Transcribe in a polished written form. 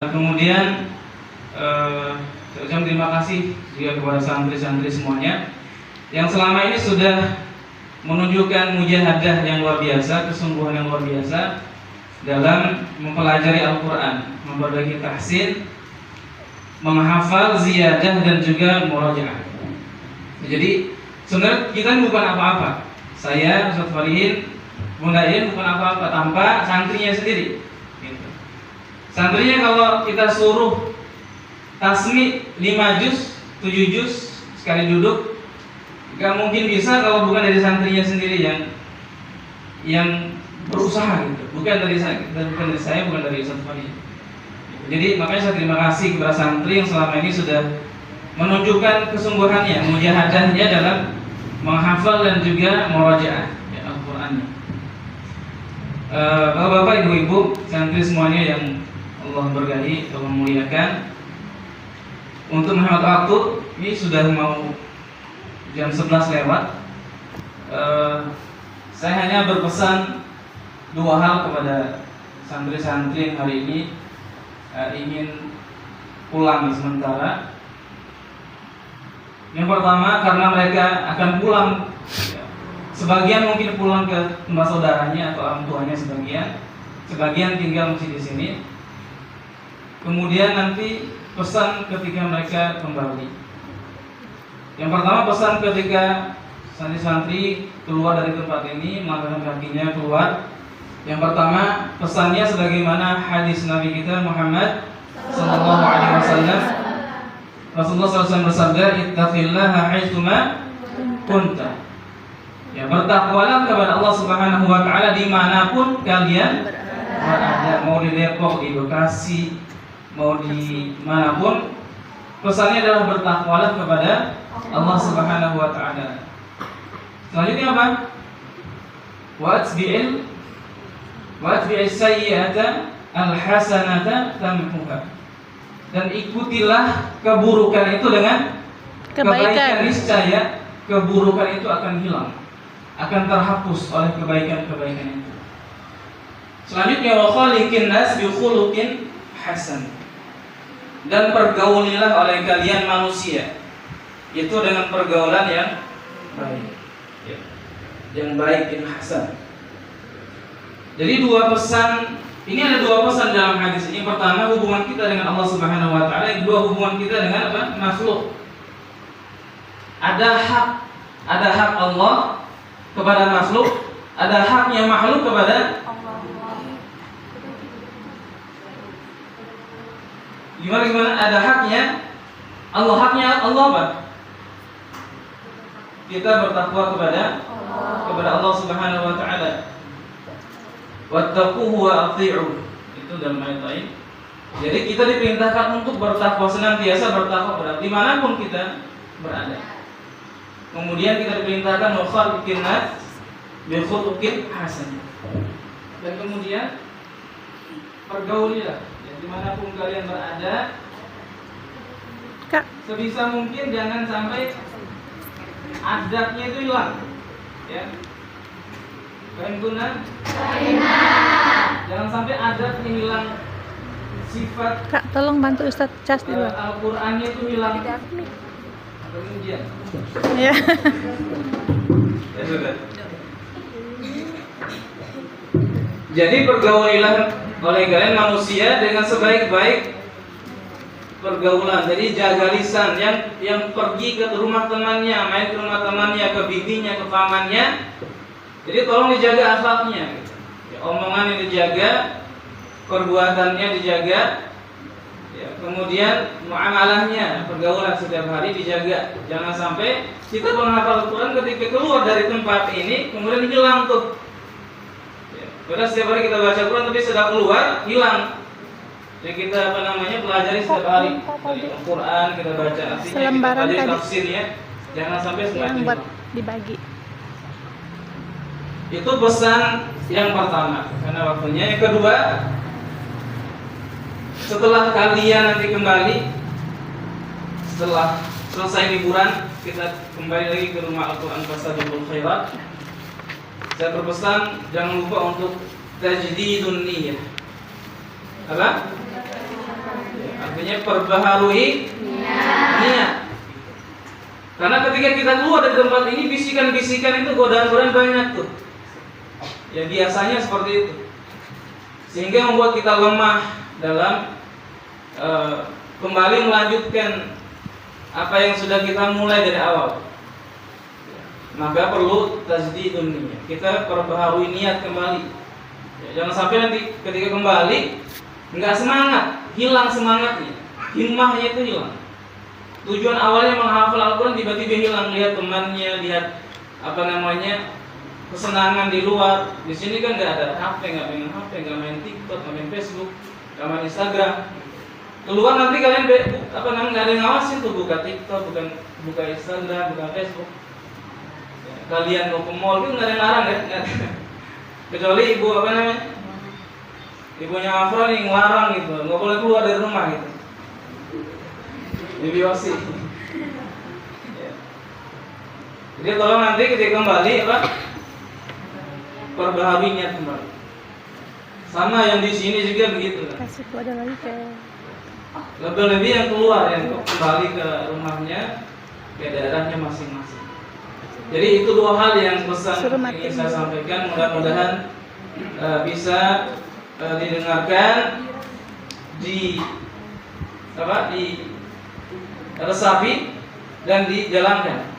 Kemudian saya ucapkan terima kasih juga kepada santri-santri semuanya yang selama ini sudah menunjukkan mujahadah yang luar biasa, kesungguhan yang luar biasa dalam mempelajari Al-Quran, memperbaiki tahsin, menghafal, ziyadah dan juga murajaah. Jadi sebenarnya kita bukan apa-apa. Saya, Ustaz Farihin, Bunda Iin bukan apa-apa tanpa santrinya sendiri. Santrinya kalau kita suruh tasmi 5 juz, 7 juz sekali duduk, gak mungkin bisa kalau bukan dari santrinya sendiri yang berusaha gitu. Bukan dari saya, bukan dari Ustaz Farihin. Jadi makanya saya terima kasih kepada santri yang selama ini sudah menunjukkan kesungguhannya, mujahadahnya dalam menghafal dan juga murajaah Al-Qur'annya. Bapak-bapak, ibu-ibu, santri semuanya yang Allah berkahi, Allah muliakan. Untuk menghemat waktu, ini sudah mau jam 11 lewat. Saya hanya berpesan 2 hal kepada santri-santri yang hari ini ingin pulang sementara. Yang pertama, karena mereka akan pulang, sebagian mungkin pulang ke tempat saudaranya atau orang tuanya, sebagian tinggal masih di sini. Kemudian nanti pesan ketika mereka kembali. Yang pertama, pesan ketika santri-santri keluar dari tempat ini, melangkahkan kakinya keluar. Yang pertama, pesannya sebagaimana hadis Nabi kita Muhammad sallallahu alaihi wasallam. Rasulullah SAW bersabda, "Ittaqillaha haitsuma kunta." Ya, bertakwalah kepada Allah Subhanahu wa taala dimanapun kalian berada, mau di Depok, di Bekasi, mau di manapun. Pesannya adalah bertakwalah kepada Allah Subhanahu wa taala. Selanjutnya apa? Watbi'is sayyi'ata al-hasanata tamhuha. Dan ikutilah keburukan itu dengan kebaikan. Niscaya keburukan itu akan hilang, akan terhapus oleh kebaikan-kebaikan itu. Selanjutnya, wa khaliqin nas bi khuluqin hasan. Dan pergaulilah oleh kalian manusia itu dengan pergaulan yang baik, yang baik, yang hasan. Jadi ini ada 2 pesan dalam hadis ini. Pertama, hubungan kita dengan Allah Subhanahu wa taala. Yang kedua, hubungan kita dengan apa? Makhluk. Ada hak Allah kepada makhluk, ada haknya makhluk kepada Allah. Gimana? Ada haknya Allah apa? Kita bertakwa kepada Allah Subhanahu wa taala. Wattaquhu wa athi'u. Itu dalam ayat lain. Jadi kita diperintahkan untuk bertakwa, senantiasa bertakwa kepada dimanapun kita berada. Kemudian kita diperintahkan wa khaliqin nas bi khuluqin hasan. Dan kemudian pergaulilah, ya, dimanapun kalian berada. Kak, sebisa mungkin jangan sampai adabnya itu hilang, ya. Jangan sampai adabnya hilang, sifat. Kak, tolong bantu Ustadz cas di luar. Al-Qur'annya itu hilang. Kemudian. Ya. Ya sudah. Jadi pergaulilah oleh kalian manusia dengan sebaik-baik pergaulan. Jadi jaga lisan, yang pergi ke rumah temannya, main ke rumah temannya, ke bibinya, ke pamannya. Jadi tolong dijaga akhlaknya, ya, omongannya dijaga, perbuatannya dijaga, ya, kemudian muamalahnya, pergaulan setiap hari dijaga. Jangan sampai kita menghafal Al-Quran ketika keluar dari tempat ini kemudian hilang tuh. Ya, padahal setiap hari kita baca Quran tapi sudah keluar hilang. Jadi kita pelajari setiap hari dari Al-Quran, kita baca artinya, kita pelajari tafsirnya. Jangan sampai semuanya hilang. Dibagi. Itu pesan yang pertama, karena waktunya. Yang kedua, setelah kalian nanti kembali, setelah selesai liburan, kita kembali lagi ke rumah Al-Quran Fastabiqul Khairat. Saya berpesan jangan lupa untuk tajdidun niyyah. Apa? Artinya perbaharui niat. Karena ketika kita keluar dari tempat ini, bisikan-bisikan itu, godaan-godaan banyak tuh. Ya biasanya seperti itu. Sehingga membuat kita lemah dalam kembali melanjutkan apa yang sudah kita mulai dari awal. Maka perlu tajdidun niyah. Kita perbaharui niat kembali. Ya, jangan sampai nanti ketika kembali nggak semangat, hilang semangatnya, himmahnya itu hilang. Tujuan awalnya menghafal Al-Quran tiba-tiba hilang, lihat temannya, lihat kesenangan di luar. Di sini kan nggak ada HP, nggak main HP, nggak main TikTok, nggak main Facebook, nggak main Instagram. Keluar nanti kalian nggak ada yang ngawasin tuh, buka TikTok, buka Instagram, buka Facebook. Kalian mau ke mall itu nggak ada yang larang ya, kecuali ibu ibunya Afro nih ngelarang gitu, nggak boleh keluar dari rumah gitu. Bibi Osi. Jadi tolong nanti ketika kembali perbaharui niat kembali. Sama yang di sini juga begitu kan. Kasih ada lagi ke Lebih-lebih yang keluar, yang kembali ke rumahnya, ke daerahnya masing-masing. Jadi itu dua hal yang pesan ingin saya sampaikan. Mudah-mudahan bisa didengarkan, diresapi dan dijalankan.